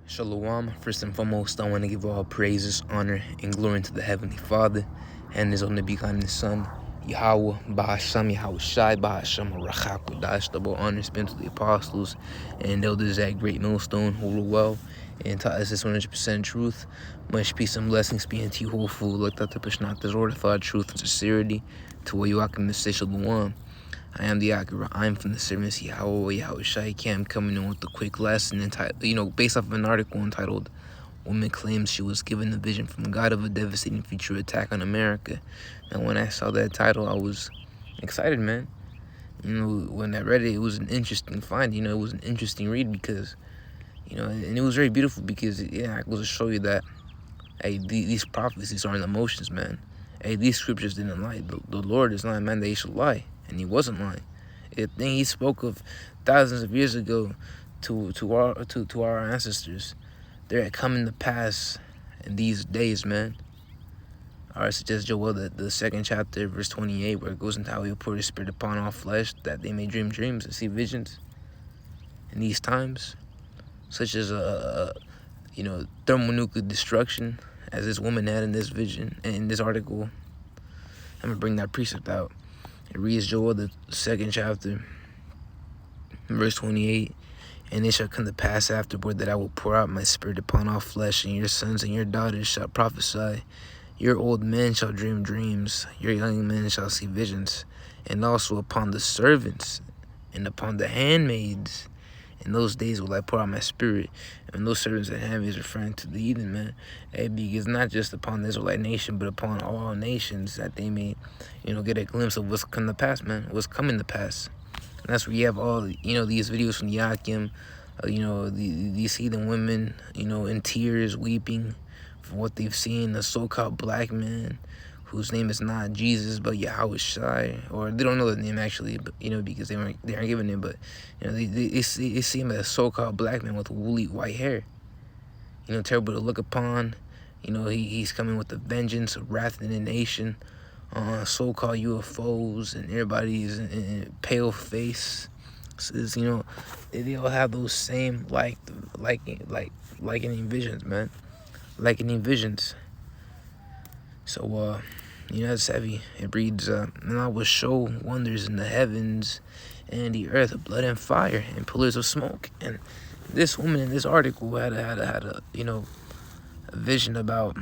Shalom. First and foremost, I want to give all praises, honor, and glory to the Heavenly Father and His only begotten Son, Yahweh, Bahasham, Yahweh Shai, Bahasham, Rachakodash. Double honors been to the apostles and elders at Great Millstone, who rule well and taught us this 100% truth. Much peace and blessings be unto you, who fool, looked at the Pishnat, the Lord, thought truth and sincerity, to where you are can say Shalom. I am the Akira. I'm from the servants Yahweh Shai. I'm coming in with a quick lesson entitled, based off of an article entitled "Woman Claims She Was Given a Vision from God of a Devastating Future Attack on America." And when I saw that title, I was excited, man. When I read it, it was an interesting find. It was an interesting read because, and it was very beautiful because, it goes to show you that, hey, these prophecies aren't emotions, man. Hey, these scriptures didn't lie. The Lord is not a man that he should lie. And he wasn't lying. The thing he spoke of thousands of years ago to our ancestors, they're coming to pass in these days, man. I suggest Joel the second chapter, verse 28, where it goes into how he will pour his spirit upon all flesh, that they may dream dreams and see visions in these times, such as thermonuclear destruction, as this woman had in this vision and in this article. I'm gonna bring that precept out. It reads Joel the second chapter, verse 28, "And it shall come to pass afterward that I will pour out my spirit upon all flesh, and your sons and your daughters shall prophesy. Your old men shall dream dreams, your young men shall see visions, and also upon the servants and upon the handmaids. In those days will I pour out my spirit." And those servants and handmaids referring to the heathen, man. Because not just upon the Israelite nation, but upon all nations, that they may, get a glimpse of what's coming to pass, man. What's coming to pass. And that's where you have all, these videos from Yakim, these heathen women, in tears, weeping for what they've seen. A so-called black man whose name is not Jesus, but Yahweh Shai, or they don't know the name actually, but because they aren't given it, but they see him as a so-called black man with woolly white hair, terrible to look upon. He's coming with the vengeance of wrath in the nation, so-called UFOs, and everybody's in pale face. Says, they all have those same likening visions, man, likening visions. So, it's heavy. It reads, "And I will show wonders in the heavens and the earth, blood and fire and pillars of smoke." And this woman in this article had a vision about,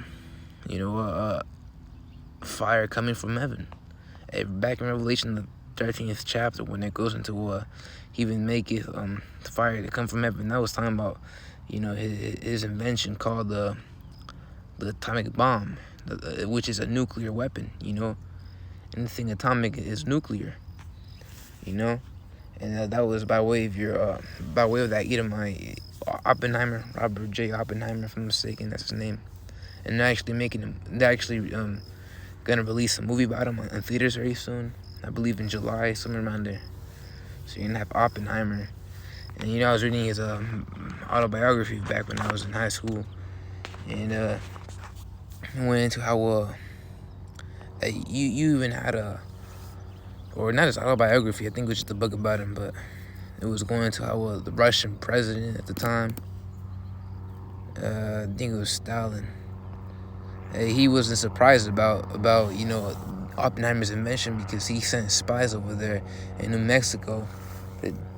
fire coming from heaven. Back in Revelation, the 13th chapter, when it goes into, he even maketh fire to come from heaven. That was talking about, his invention called the atomic bomb, which is a nuclear weapon, Anything atomic is nuclear, And that was by way of that Edomite, Oppenheimer, Robert J. Oppenheimer, if I'm mistaken, that's his name. And they're actually gonna release a movie about him in theaters very soon. I believe in July, somewhere around there. So you're gonna have Oppenheimer. And I was reading his autobiography back when I was in high school. And went into how you even had or not his autobiography, I think it was just a book about him, but it was going into how the Russian president at the time, I think it was Stalin, he wasn't surprised about Oppenheimer's invention, because he sent spies over there in New Mexico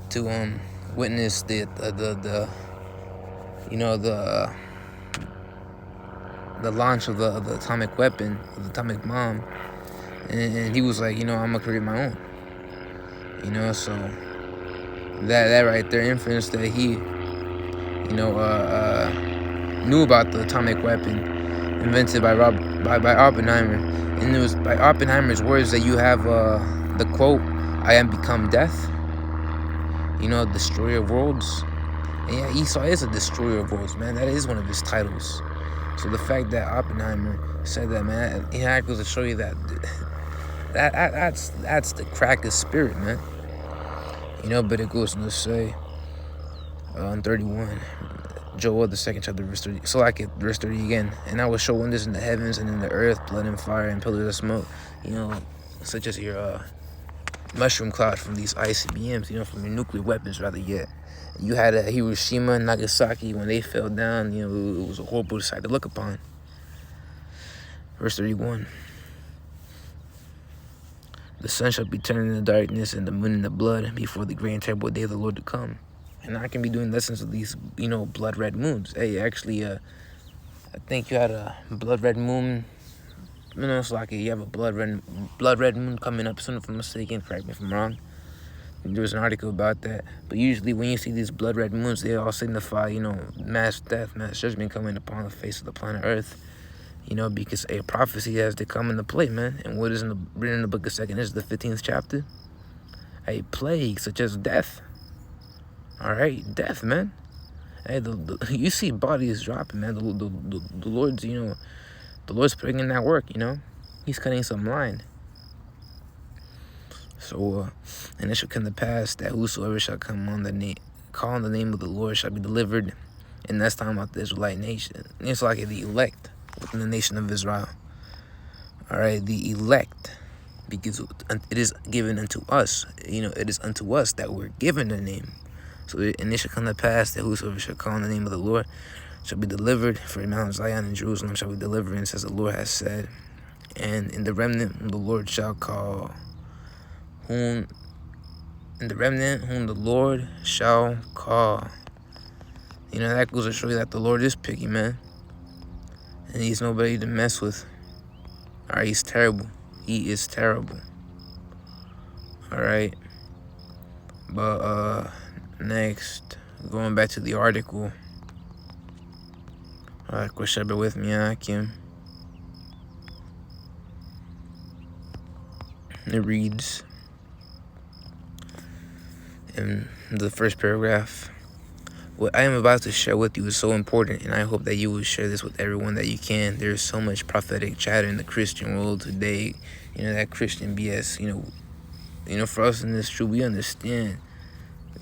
to witness the launch of the atomic weapon, of the atomic bomb, and he was like, I'm gonna create my own, so that right there influenced that he, knew about the atomic weapon invented by Oppenheimer, and it was by Oppenheimer's words that you have the quote, "I am become death," destroyer of worlds. And yeah, Esau is a destroyer of worlds, man. That is one of his titles. So the fact that Oppenheimer said that, man, it goes to show you that's the crack of spirit, man. But it goes on to say, on 31, Joel the second chapter, verse 30. So verse 30 again. "And I will show wonders in the heavens and in the earth, blood and fire and pillars of smoke." Such as your mushroom cloud from these ICBMs, from your nuclear weapons, rather yet. You had Hiroshima and Nagasaki when they fell down, it was a horrible sight to look upon. Verse 31. The sun shall be turned into darkness and the moon into blood before the great and terrible day of the Lord to come. And I can be doing lessons of these, blood red moons. Hey, actually, I think you had a blood red moon. It's like you have a blood red moon coming up soon, if I'm mistaken. Correct me if I'm wrong. There was an article about that. But usually when you see these blood red moons, they all signify, mass death, mass judgment coming upon the face of the planet Earth. Because a prophecy has to come into play, man. And what is written in the book of 2nd is the 15th chapter? A plague such as death. All right, death, man. Hey, you see bodies dropping, man. The Lord's, the Lord's putting in that work, He's cutting some line. So, and it shall come to pass that whosoever shall call on the name of the Lord shall be delivered. And that's talking about the Israelite nation. It's like the elect within the nation of Israel. All right, the elect, because it is given unto us. It is unto us that we're given the name. So, and it shall come to pass that whosoever shall call on the name of the Lord shall be delivered. For Mount Zion and Jerusalem shall be deliverance, as the Lord has said. And in the remnant the Lord shall call, whom the Lord shall call. That goes to show you that the Lord is picky, man. And he's nobody to mess with. All right, he's terrible. He is terrible. All right. But, next, going back to the article. All right, bear with me, Akim. It reads in the first paragraph, what I am about to share with you is so important, and I hope that you will share this with everyone that you can. There's so much prophetic chatter in the Christian world today, that Christian BS, for us in this truth, we understand,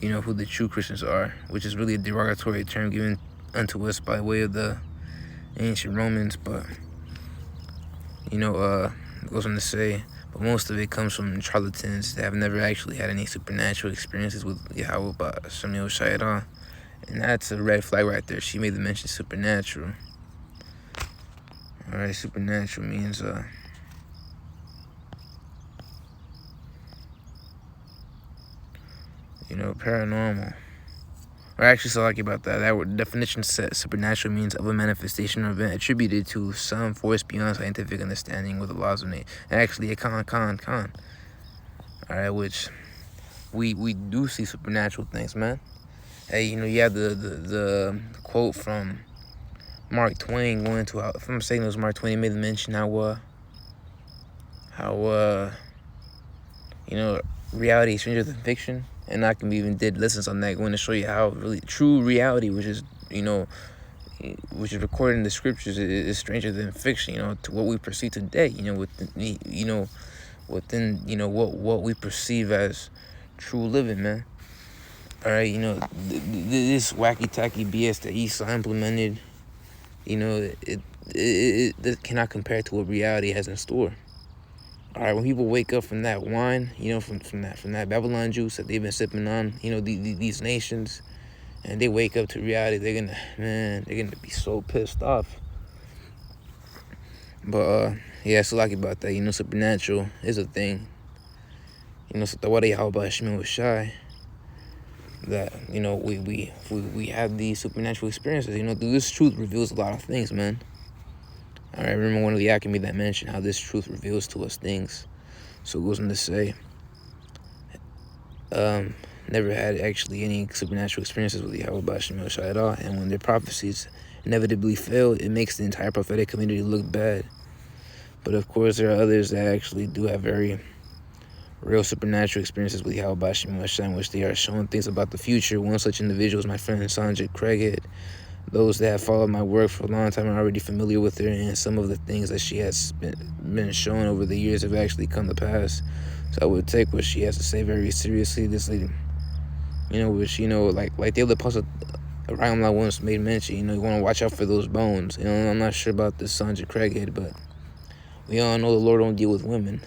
who the true Christians are, which is really a derogatory term given unto us by way of the ancient Romans, but, it goes on to say, but most of it comes from charlatans that have never actually had any supernatural experiences with Yahweh Ba'ashem Yahushua at all. And that's a red flag right there. She made the mention supernatural. All right, supernatural means paranormal. Or actually, so lucky about that. That word definition says supernatural means of a manifestation or event attributed to some force beyond scientific understanding with the laws of nature. And actually, a con. All right, which we do see supernatural things, man. Hey, you have the quote from Mark Twain going to, if I'm saying it was Mark Twain, he made the mention how reality is stranger than fiction. And I can even did lessons on that, going to show you how really true reality, which is recorded in the scriptures, is stranger than fiction. To what we perceive today. Within what we perceive as true living, man. All right, this wacky tacky BS that Esau implemented, it cannot compare to what reality has in store. All right, when people wake up from that wine, from that Babylon juice that they've been sipping on, these nations, and they wake up to reality, they're gonna be so pissed off. But yeah, so lucky about that. Supernatural is a thing. So the way how about Shimon was shy. That we have these supernatural experiences. This truth reveals a lot of things, man. All right, remember one of the Alchemy that mentioned how this truth reveals to us things. So it goes on to say, never had actually any supernatural experiences with Yahweh Ba'ashem Yahushua at all. And when their prophecies inevitably fail, it makes the entire prophetic community look bad. But of course, there are others that actually do have very real supernatural experiences with Yahweh Ba'ashem Yahushua, in which they are showing things about the future. One such individual is my friend Sanjay Craighead. Those that have followed my work for a long time are already familiar with her, and some of the things that she has been showing over the years have actually come to pass. So I would take what she has to say very seriously. This lady, which, like the other apostle Rayamla once made mention, you want to watch out for those bones. I'm not sure about this Sanjay Craighead, but we all know the Lord don't deal with women,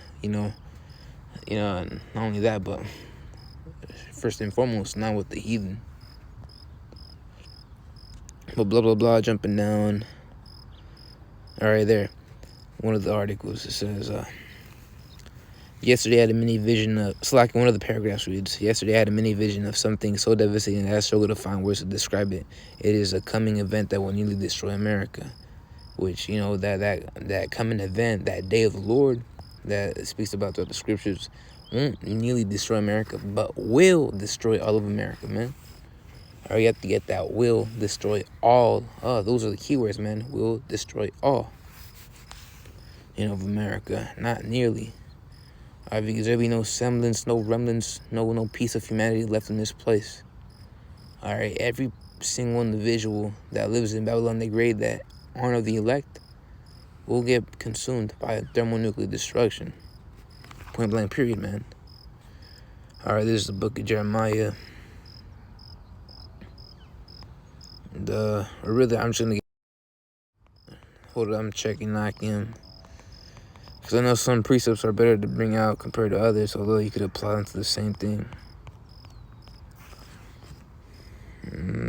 You know, and not only that, but first and foremost, not with the heathen. But blah, blah, blah, jumping down. All right, there. One of the articles, it says, yesterday I had a mini vision of, it's like one of the paragraphs reads, yesterday I had a mini vision of something so devastating that I struggle to find words to describe it. It is a coming event that will nearly destroy America. Which, you know, that coming event, that day of the Lord that it speaks about throughout the scriptures, won't nearly destroy America, but will destroy all of America, man. All right, you have to get that will destroy all. Those are the keywords, man. Will destroy all, you know, of America. Not nearly. All right, because there'll be no semblance, no remnants, no piece of humanity left in this place. All right, every single individual that lives in Babylon the Great that aren't of the elect will get consumed by thermonuclear destruction. Point blank, period, man. All right, this is the book of Jeremiah. I'm just gonna hold it. I'm checking Akim, because I know some precepts are better to bring out compared to others, although you could apply them to the same thing.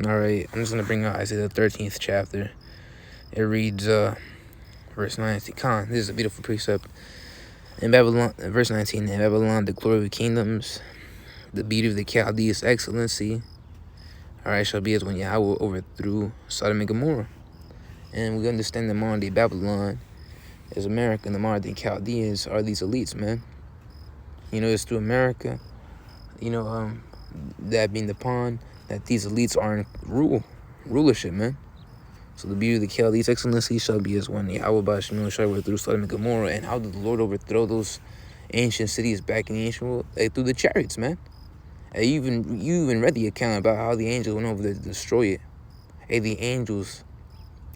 All right, I'm just gonna bring out Isaiah the 13th chapter. It reads, verse 19. This is a beautiful precept. In Babylon, verse 19. In Babylon, the glory of the kingdoms, the beauty of the Chaldees' excellency, all right, shall be as when Yahweh overthrew Sodom and Gomorrah. And we understand that modern day Babylon is America, and the modern day Chaldeans are these elites, man. You know, it's through America, you know, that being the pawn, that these elites are in rulership, man. So the beauty of the Chaldees' excellency shall be as when Yahweh Bashimil shall overthrew Sodom and Gomorrah. And how did the Lord overthrow those ancient cities back in the ancient world? Through the chariots, man. You even read the account about how the angels went over there to destroy it. The angels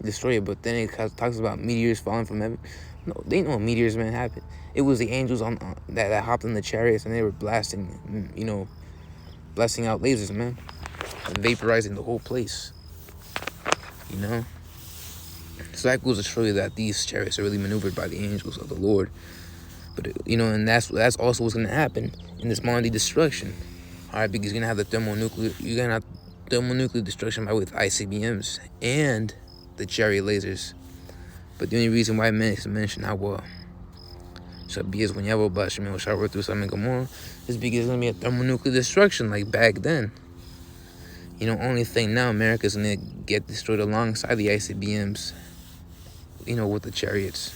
destroy it, but then it talks about meteors falling from heaven. No, they know meteors, man, happen. It was the angels that hopped in the chariots, and they were blasting, you know, blasting out lasers, man, vaporizing the whole place. You know, so that goes to show you that these chariots are really maneuvered by the angels of the Lord. But you know, and that's also what's gonna happen in this modern day destruction. All right, because you're gonna have thermonuclear destruction by with ICBMs and the chariot lasers. But the only reason why I mentioned how shall be is when Yahweh Bashimil shall overthrow Sodom and Gomorrah is because it's gonna be a thermonuclear destruction like back then. You know, only thing now, America's gonna get destroyed alongside the ICBMs. You know, with the chariots.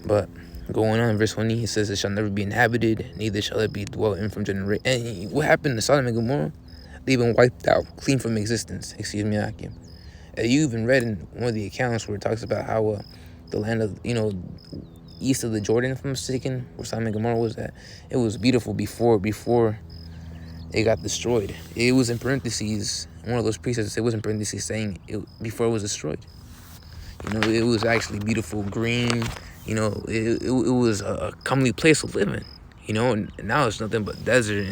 But going on, verse 20, he says, it shall never be inhabited, neither shall it be dwelt in from generation. And what happened to Sodom and Gomorrah? They've been wiped out, clean from existence. Excuse me, Akim. You even read in one of the accounts where it talks about how the land of, you know, east of the Jordan, if I'm mistaken, where Sodom and Gomorrah was at, it was beautiful before it got destroyed. It was in parentheses, one of those precepts, it was in parentheses saying it before it was destroyed. You know, it was actually beautiful, green. You know, it was a comely place to live in. You know, and now it's nothing but desert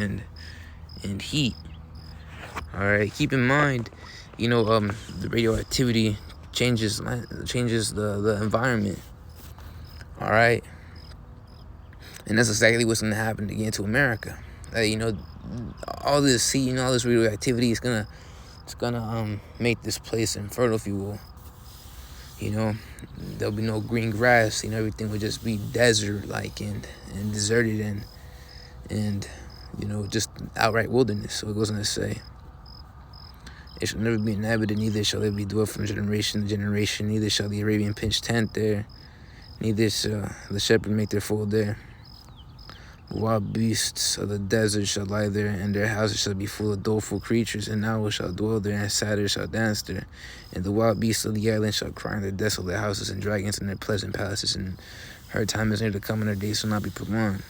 and heat. All right, keep in mind, you know, the radioactivity changes the environment. All right, and that's exactly what's gonna happen again to America. You know, all this heat, you know, all this radioactivity is gonna make this place infertile, if you will. You know, there'll be no green grass. You know, everything would just be desert-like and deserted and you know, just outright wilderness. So it goes on to say, it shall never be inhabited, neither shall it be dwelt from generation to generation. Neither shall the Arabian pitch tent there, neither shall the shepherd make their fold there. Wild beasts of the desert shall lie there, and their houses shall be full of doleful creatures, and owls shall dwell there, and satyrs shall dance there. And the wild beasts of the island shall cry in their desolate houses, and dragons in their pleasant palaces, and her time is near to come, and her days shall not be prolonged.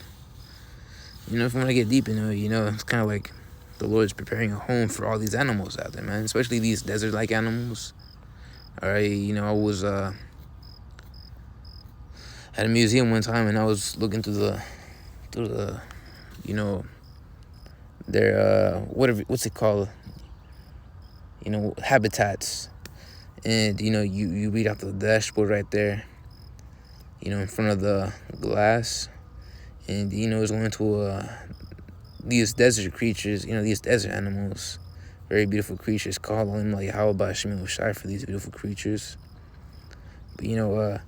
You know, if you want to get deep into it, you know, it's kind of like the Lord is preparing a home for all these animals out there, man, especially these desert-like animals. All right, you know, I was at a museum one time, and I was looking through the you know, their what's it called, you know, habitats. And you know, you read out the dashboard right there, you know, in front of the glass, And, it's going to these desert creatures, these desert animals, very beautiful creatures, call on him like how about Shemi Shai for these beautiful creatures. But,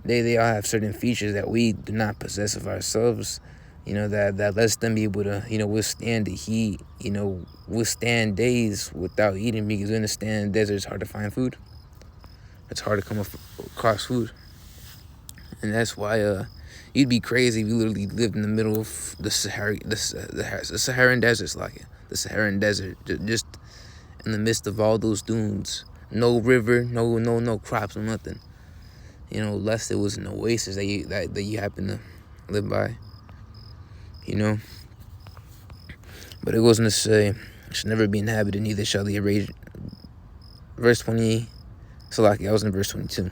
they all have certain features that we do not possess of ourselves, that lets them be able to, withstand the heat, withstand days without eating, because you understand desert's hard to find food. It's hard to come across food. And that's why you'd be crazy if you literally lived in the middle of the Saharan deserts, like the Saharan desert, just in the midst of all those dunes. No river, no crops, no nothing. Lest it was an oasis that you happen to live by. But it goes on to say, it should never be inhabited, neither shall the arrange. Verse 20, Salaki, I was in verse 22.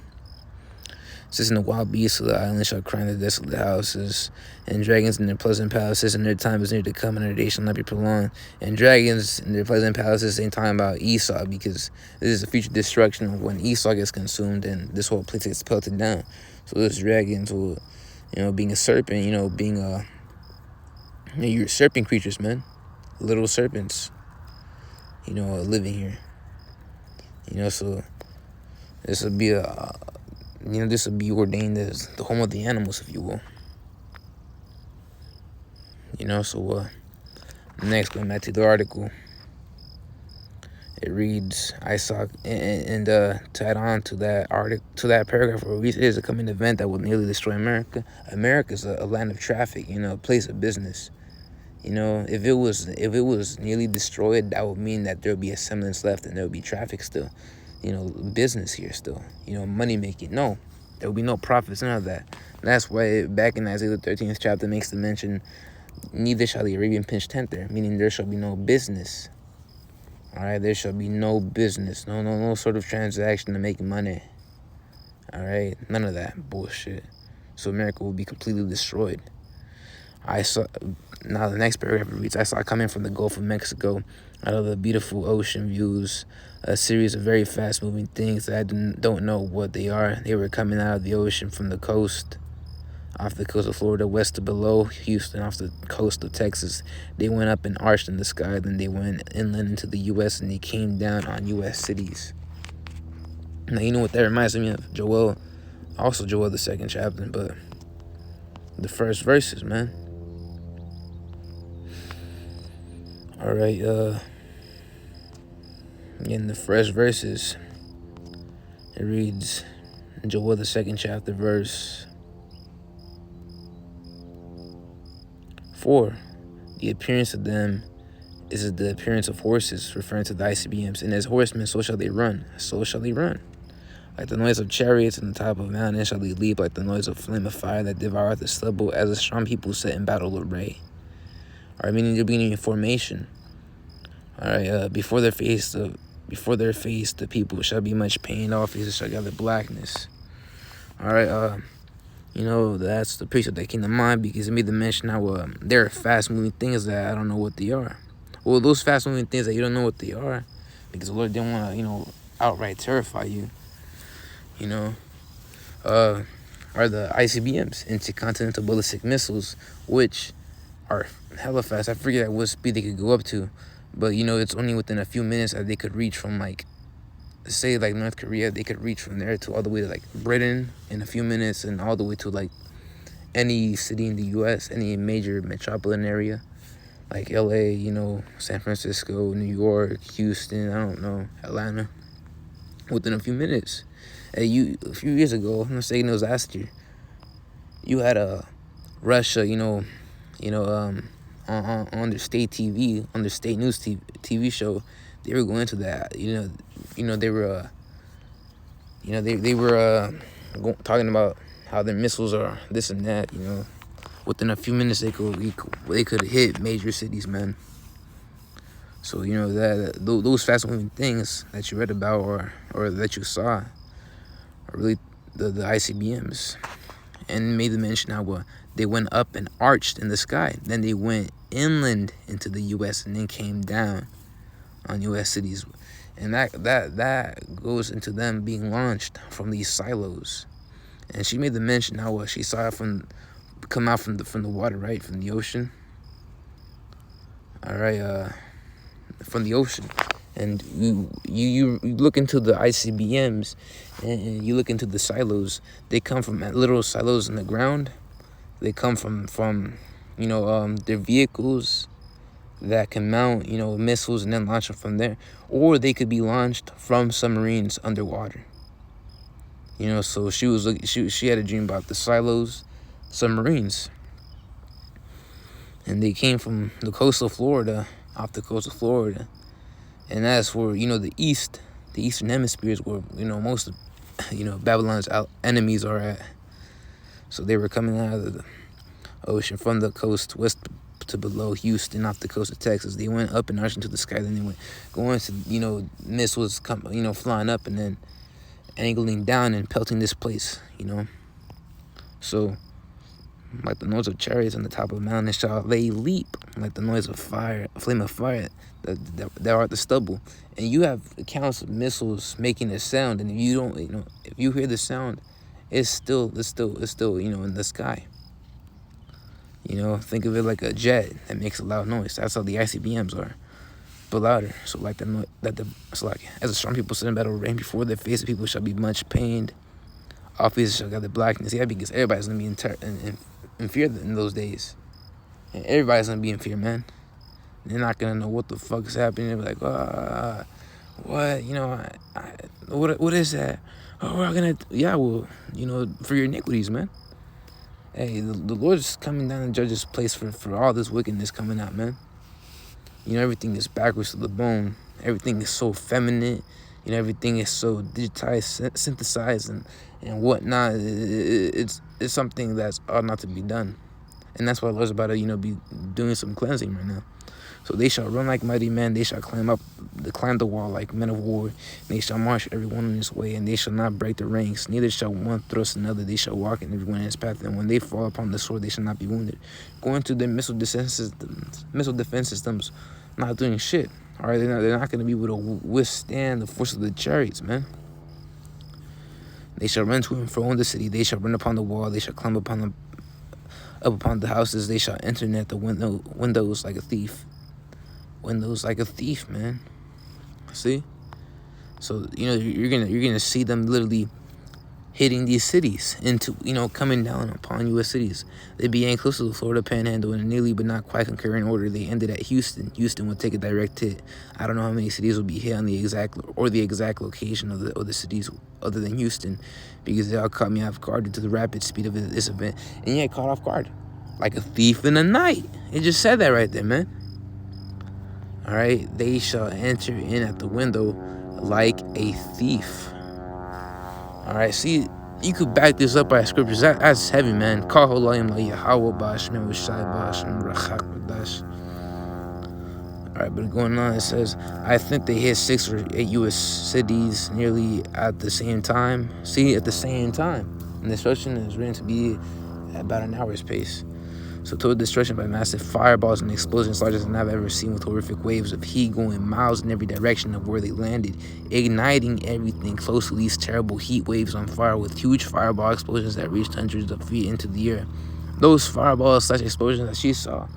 Says, and the wild beasts of the island shall cry in the desolate houses, and dragons in their pleasant palaces, and their time is near to come, and their day shall not be prolonged. And dragons in their pleasant palaces ain't talking about Esau, because this is a future destruction of when Esau gets consumed and this whole place gets pelted down. So those dragons will, being a serpent, being you're serpent creatures, man. Little serpents, living here. So this will be this will be ordained as the home of the animals, if you will. So next, going back to the article, it reads, I saw, and to add on to that article, to that paragraph, it is a coming event that will nearly destroy America. America's a land of traffic, a place of business. If it was nearly destroyed, that would mean that there'll be a semblance left and there'll be traffic still. Business here still. Money making. No, there will be no profits, none of that. And that's why back in Isaiah the 13th chapter makes the mention, neither shall the Arabian pinch tent there, meaning there shall be no business. All right, there shall be no business, no sort of transaction to make money. All right, none of that bullshit. So America will be completely destroyed. Now the next paragraph reads, I saw coming from the Gulf of Mexico, out of the beautiful ocean views, a series of very fast-moving things that I don't know what they are. They were coming out of the ocean from the coast, off the coast of Florida, west of below Houston, off the coast of Texas. They went up and arched in the sky, then they went inland into the U.S., and they came down on U.S. cities. Now, you know what that reminds me of? Joel, the second chapter, but the first verses, man. All right, in the first verses, it reads, Joel, the second chapter, verse 4. The appearance of them is the appearance of horses, referring to the ICBMs. And as horsemen, so shall they run. So shall they run. Like the noise of chariots on the top of mountains shall they leap, like the noise of flame of fire that devoureth the stubble, as a strong people set in battle array. All right, meaning they're being in formation. All right, before their face, the people shall be much pain. All faces shall gather blackness. All right, that's the precept that came to mind, because it made the mention how there are fast-moving things that I don't know what they are. Well, those fast-moving things that you don't know what they are, because the Lord didn't want to, outright terrify you, are the ICBMs, intercontinental ballistic missiles, which are hella fast. I forget at what speed they could go up to, but it's only within a few minutes that they could reach from say North Korea. They could reach from there to all the way to Britain in a few minutes, and all the way to any city in the U.S., any major metropolitan area, like L.A., San Francisco, New York, Houston, I don't know, Atlanta, within a few minutes. A few years ago, I'm not saying it was last year, you had Russia, on their state TV, on their state news TV show, they were going to that. They were, they were talking about how their missiles are this and that. Within a few minutes they could hit major cities, man. So that those fast-moving things that you read about or that you saw are really the ICBMs, and made the mention how they went up and arched in the sky. Then they went inland into the U.S. and then came down on U.S. cities. And that goes into them being launched from these silos. And she made the mention how she saw it from come out from the water, right, from the ocean. All right, from the ocean, and you look into the ICBMs, and you look into the silos. They come from literal silos in the ground. They come from their vehicles that can mount missiles and then launch them from there, or they could be launched from submarines underwater. So she had a dream about the silos, submarines, and they came from the coast of Florida, off the coast of Florida, and that's where the eastern hemisphere is where most of Babylon's enemies are at. So they were coming out of the ocean from the coast west to below Houston, off the coast of Texas. They went up and arching to the sky. Then they went going to missiles flying up and then angling down and pelting this place. So like the noise of chariots on the top of a mountain shall they leap, like the noise of fire, a flame of fire that are at the stubble. And you have accounts of missiles making a sound, and if you don't, if you hear the sound, it's still in the sky. Think of it like a jet that makes a loud noise. That's how the ICBMs are, but louder. So like as the strong people sit in battle rain before their face, the people shall be much pained. All faces shall gather blackness. Yeah, because everybody's gonna be in fear in those days, and everybody's gonna be in fear, man. They're not gonna know what the fuck is happening. They'll be like, what? What is that? Oh, we're gonna, for your iniquities, man. Hey, the Lord is coming down and judge this place for all this wickedness coming out, man. Everything is backwards to the bone. Everything is so feminine. Everything is so digitized, synthesized, and whatnot. It's something that's ought not to be done. And that's why the Lord's about to, be doing some cleansing right now. So they shall run like mighty men. They shall climb the wall like men of war. And they shall march every one in his way, and they shall not break the ranks. Neither shall one thrust another. They shall walk in every one in his path. And when they fall upon the sword, they shall not be wounded. Going to their missile defense systems, not doing shit. All right, they're not going to be able to withstand the force of the chariots, man. They shall run to and fro in the city. They shall run upon the wall. They shall climb up upon the houses. They shall enter in at the windows like a thief. Windows like a thief, man. See? So you're gonna see them literally hitting these cities into coming down upon U.S. cities. They began close to the Florida Panhandle in a nearly but not quite concurrent order. They ended at Houston. Houston would take a direct hit. I don't know how many cities will be hit on the exact location of the cities other than Houston, because they all caught me off guard due to the rapid speed of this event. And yeah, caught off guard like a thief in the night. It just said that right there, man. All right, they shall enter in at the window like a thief. All right, see, you could back this up by scriptures. That's heavy, man. All right, but going on, it says, I think they hit 6 or 8 U.S. cities nearly at the same time. See, at the same time. And the destruction is written to be at about an hour's pace. So total destruction by massive fireballs and explosions larger than I've ever seen, with horrific waves of heat going miles in every direction of where they landed, igniting everything close to these terrible heat waves on fire, with huge fireball explosions that reached hundreds of feet into the air. Those fireballs / explosions that she saw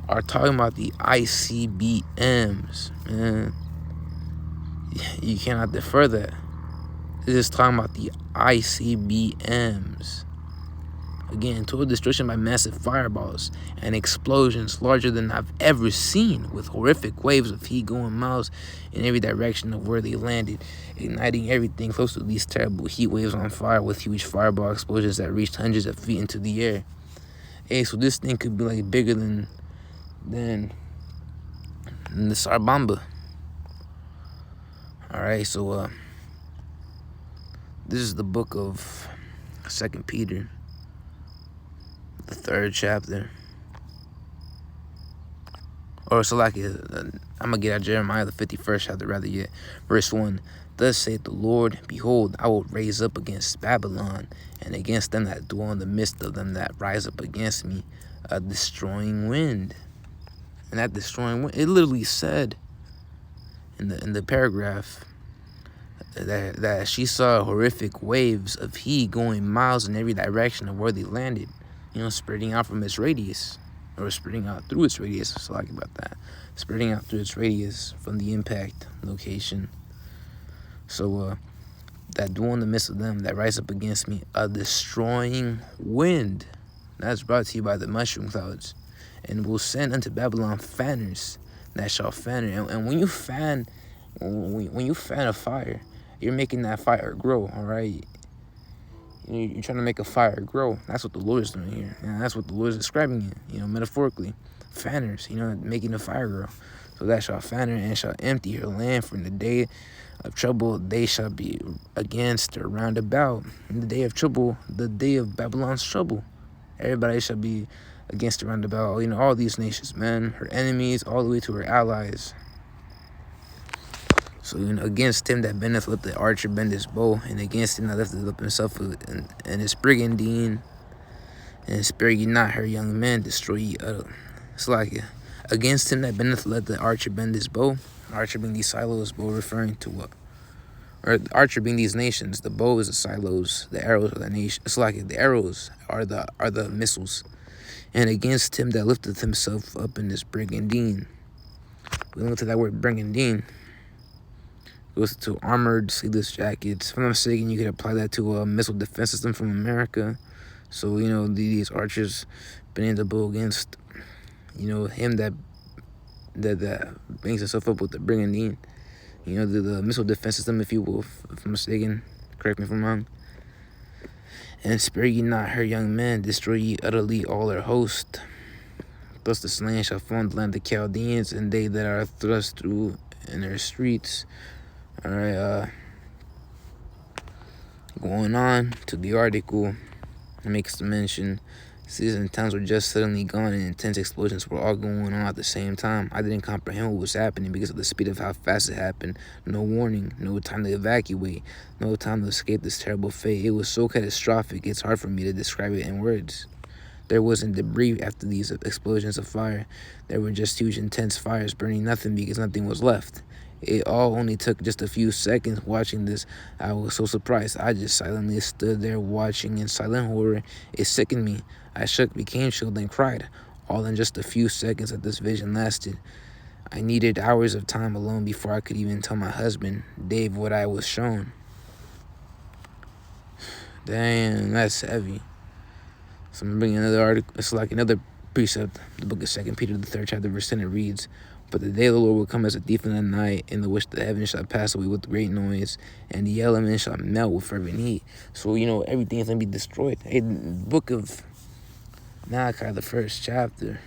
are talking about the ICBMs, man. You cannot defer that. This is talking about the ICBMs. Again, total destruction by massive fireballs and explosions larger than I've ever seen, with horrific waves of heat going miles in every direction of where they landed, igniting everything close to these terrible heat waves on fire, with huge fireball explosions that reached hundreds of feet into the air. Hey, so this thing could be like bigger than the Tsar Bomba. All right, so this is the book of 2 Peter. The 3rd chapter. Or so like I'm gonna get out Jeremiah, the 51st chapter, rather yet. Verse 1. Thus saith the Lord, behold, I will raise up against Babylon, and against them that dwell in the midst of them that rise up against me, a destroying wind. And that destroying wind, it literally said in the paragraph that she saw horrific waves of heat going miles in every direction of where they landed. spreading out from its radius, or spreading out through its radius. So like about that, spreading out through its radius from the impact location. So that dwell in the midst of them that rise up against me, a destroying wind. That's brought to you by the mushroom clouds, and will send unto Babylon fanners that shall fan her. And when you fan a fire, you're making that fire grow. All right. You're trying to make a fire grow. That's what the Lord is doing here. And that's what the Lord is describing it, metaphorically. Fanners, making the fire grow. So that shall fan her and shall empty her land, for in the day of trouble they shall be against or round about. In the day of trouble, the day of Babylon's trouble, everybody shall be against or round about. All these nations, man, her enemies, all the way to her allies. So, against him that bendeth, let the archer bend his bow, and against him that lifteth up himself and his brigandine, and spare ye not her young men, destroy ye utterly. It's like, against him that bendeth, let the archer bend his bow. Archer being these silos, bow referring to what? Or the archer being these nations. The bow is the silos, the arrows are the nation. It's like the arrows are the missiles. And against him that lifteth himself up in his brigandine. We look to that word brigandine. Goes to armored sleeveless jackets. If I'm not mistaken, you could apply that to a missile defense system from America. So, these archers bending the bow against, him that brings himself up with the brigandine. The missile defense system, if you will, if I'm mistaken. Correct me if I'm wrong. And spare ye not her young men, destroy ye utterly all her host. Thus the slain shall fall in the land of the Chaldeans, and they that are thrust through in their streets. All right, going on to the article, it makes the mention, cities and towns were just suddenly gone, and intense explosions were all going on at the same time. I didn't comprehend what was happening because of the speed of how fast it happened. No warning, no time to evacuate, no time to escape this terrible fate. It was so catastrophic, it's hard for me to describe it in words. There wasn't debris after these explosions of fire. There were just huge, intense fires burning nothing because nothing was left. It all only took just a few seconds. Watching this, I was so surprised. I just silently stood there watching in silent horror. It sickened me. I shook, became chilled, and cried, all in just a few seconds that this vision lasted. I needed hours of time alone before I could even tell my husband, Dave, what I was shown. Damn, that's heavy. So I'm bringing another article. It's like another precept. The book of 2 Peter, the 3rd chapter, verse 10, it reads, but the day of the Lord will come as a thief in the night, in the which the heavens shall pass away with great noise, and the elements shall melt with fervent heat. So, everything is going to be destroyed. Hey, the book of Malachi, the 1st chapter,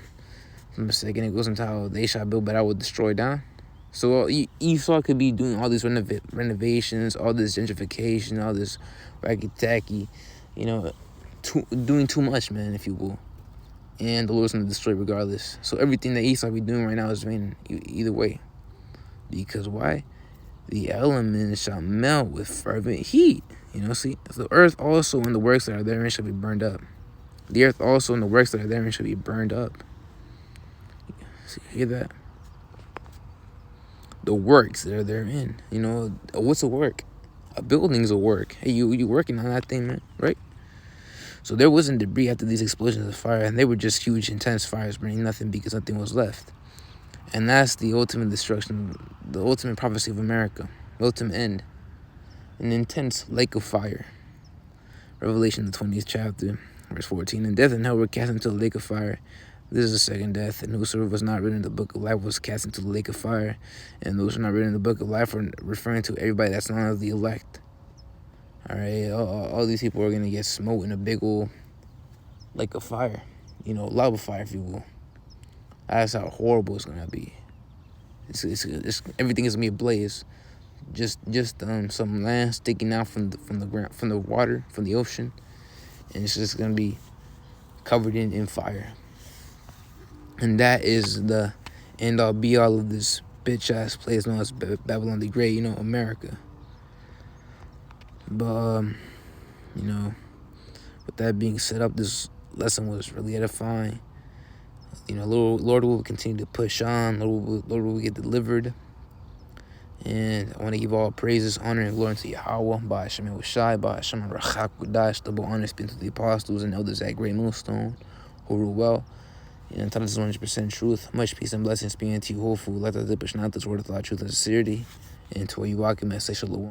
if I'm mistaken, it goes into how they shall build, but I will destroy down. So Esau could be doing all these renovations, all this gentrification, all this racky-tacky, doing too much, man, if you will. And the Lord's going to destroy regardless. So everything that Esau be doing right now is vain either way. Because why? The elements shall melt with fervent heat. See, the earth also and the works that are therein shall be burned up. The earth also and the works that are therein shall be burned up. See, hear that? The works that are therein. What's a work? A building's a work. Hey, you working on that thing, man, right? So there wasn't debris after these explosions of fire, and they were just huge, intense fires burning nothing because nothing was left. And that's the ultimate destruction, the ultimate prophecy of America, the ultimate end. An intense lake of fire. Revelation, the 20th chapter, verse 14. And death and hell were cast into the lake of fire. This is the second death, and whosoever was not written in the book of life was cast into the lake of fire. And those who are not written in the book of life are referring to everybody that's not of the elect. All right, all these people are going to get smoked in a big old lake of fire. Lava fire, if you will. That's how horrible it's going to be. It's everything is going to be ablaze. Just some land sticking out from the ground, from the water, from the ocean. And it's just going to be covered in fire. And that is the end-all, be-all of this bitch-ass place known as Babylon the Great, America. But, with that being said up, this lesson was really edifying. Lord will continue to push on. Lord will get delivered. And I want to give all praises, honor, and glory to Yahweh, by Hashem Yahushai, by Hashem Rachak Kudash, double honor spent to the apostles and elders at Great Millstone, who rule well. And tell us 100% truth. Much peace and blessings be unto you, hopeful. Let the dip not this word of the truth and sincerity. And to where you walk in, say shalom.